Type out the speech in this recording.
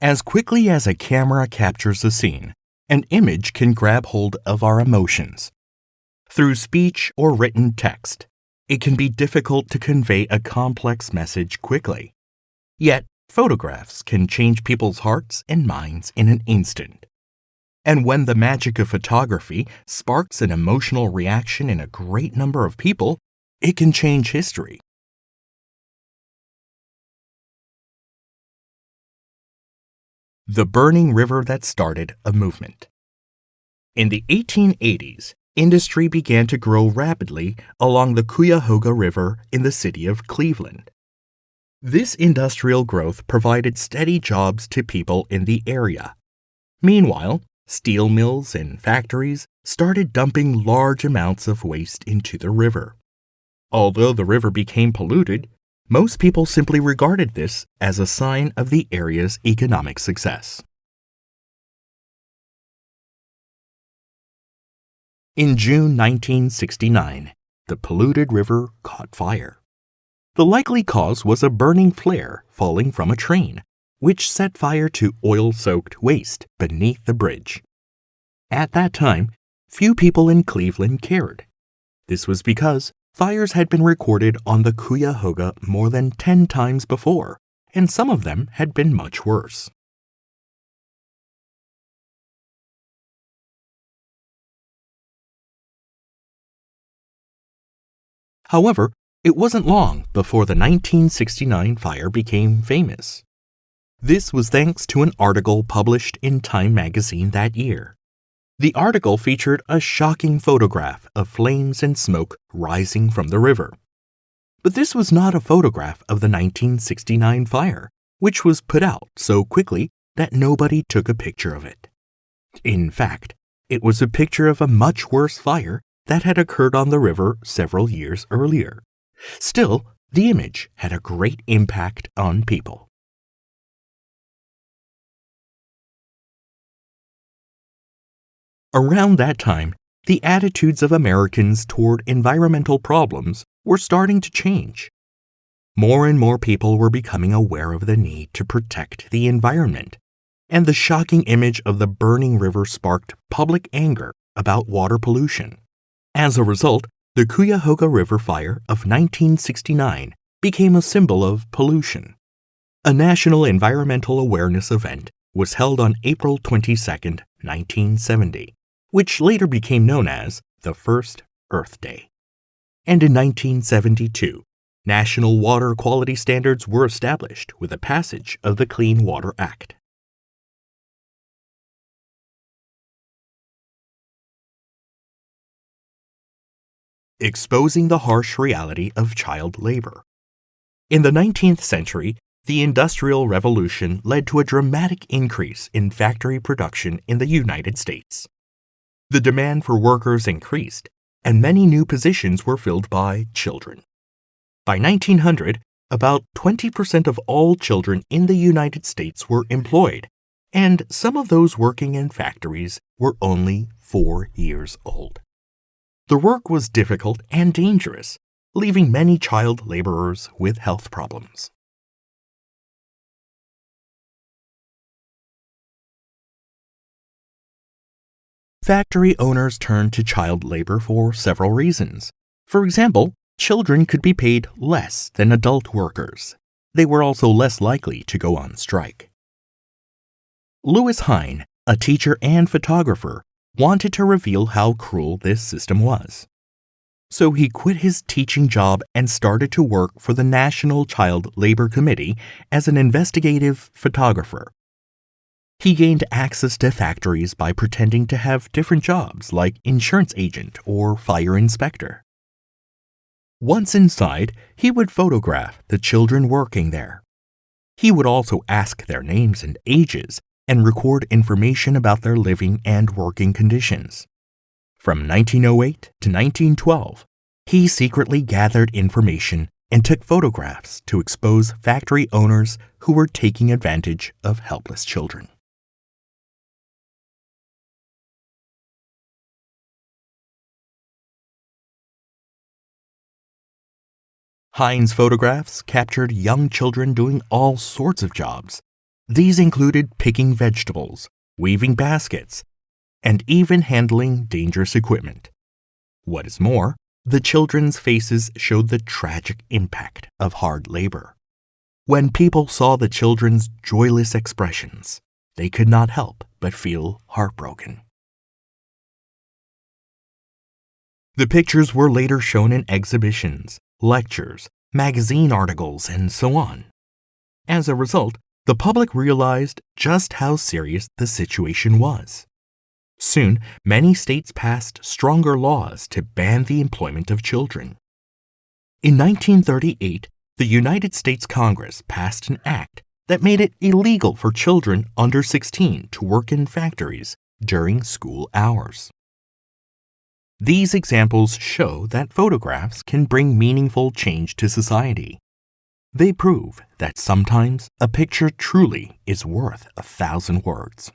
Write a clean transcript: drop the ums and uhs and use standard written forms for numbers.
As quickly as a camera captures a scene, an image can grab hold of our emotions. Through speech or written text, it can be difficult to convey a complex message quickly. Yet, photographs can change people's hearts and minds in an instant. And when the magic of photography sparks an emotional reaction in a great number of people, it can change history. The burning river that started a movement. In the 1880s, industry began to grow rapidly along the Cuyahoga River in the city of Cleveland. This industrial growth provided steady jobs to people in the area. Meanwhile, steel mills and factories started dumping large amounts of waste into the river. Although the river became polluted, most people simply regarded this as a sign of the area's economic success. In June 1969, the polluted river caught fire. The likely cause was a burning flare falling from a train, which set fire to oil-soaked waste beneath the bridge. At that time, few people in Cleveland cared. This was because fires had been recorded on the Cuyahoga more than 10 times before, and some of them had been much worse. However, it wasn't long before the 1969 fire became famous. This was thanks to an article published in Time magazine that year. The article featured a shocking photograph of flames and smoke rising from the river. But this was not a photograph of the 1969 fire, which was put out so quickly that nobody took a picture of it. In fact, it was a picture of a much worse fire that had occurred on the river several years earlier. Still, the image had a great impact on people. Around that time, the attitudes of Americans toward environmental problems were starting to change. More and more people were becoming aware of the need to protect the environment, and the shocking image of the burning river sparked public anger about water pollution. As a result, the Cuyahoga River Fire of 1969 became a symbol of pollution. A national environmental awareness event was held on April 22, 1970. Which later became known as the first Earth Day. And in 1972, national water quality standards were established with the passage of the Clean Water Act. Exposing the harsh reality of child labor. In the 19th century, the Industrial Revolution led to a dramatic increase in factory production in the United States. The demand for workers increased, and many new positions were filled by children. By 1900, about 20% of all children in the United States were employed, and some of those working in factories were only 4 years old. The work was difficult and dangerous, leaving many child laborers with health problems. Factory owners turned to child labor for several reasons. For example, children could be paid less than adult workers. They were also less likely to go on strike. Louis Hine, a teacher and photographer, wanted to reveal how cruel this system was. So he quit his teaching job and started to work for the National Child Labor Committee as an investigative photographer. He gained access to factories by pretending to have different jobs like insurance agent or fire inspector. Once inside, he would photograph the children working there. He would also ask their names and ages and record information about their living and working conditions. From 1908 to 1912, he secretly gathered information and took photographs to expose factory owners who were taking advantage of helpless children. Hine's photographs captured young children doing all sorts of jobs. These included picking vegetables, weaving baskets, and even handling dangerous equipment. What is more, the children's faces showed the tragic impact of hard labor. When people saw the children's joyless expressions, they could not help but feel heartbroken. The pictures were later shown in exhibitions, lectures, magazine articles, and so on. As a result, the public realized just how serious the situation was. Soon, many states passed stronger laws to ban the employment of children. In 1938, the United States Congress passed an act that made it illegal for children under 16 to work in factories during school hours. These examples show that photographs can bring meaningful change to society. They prove that sometimes a picture truly is worth 1,000 words.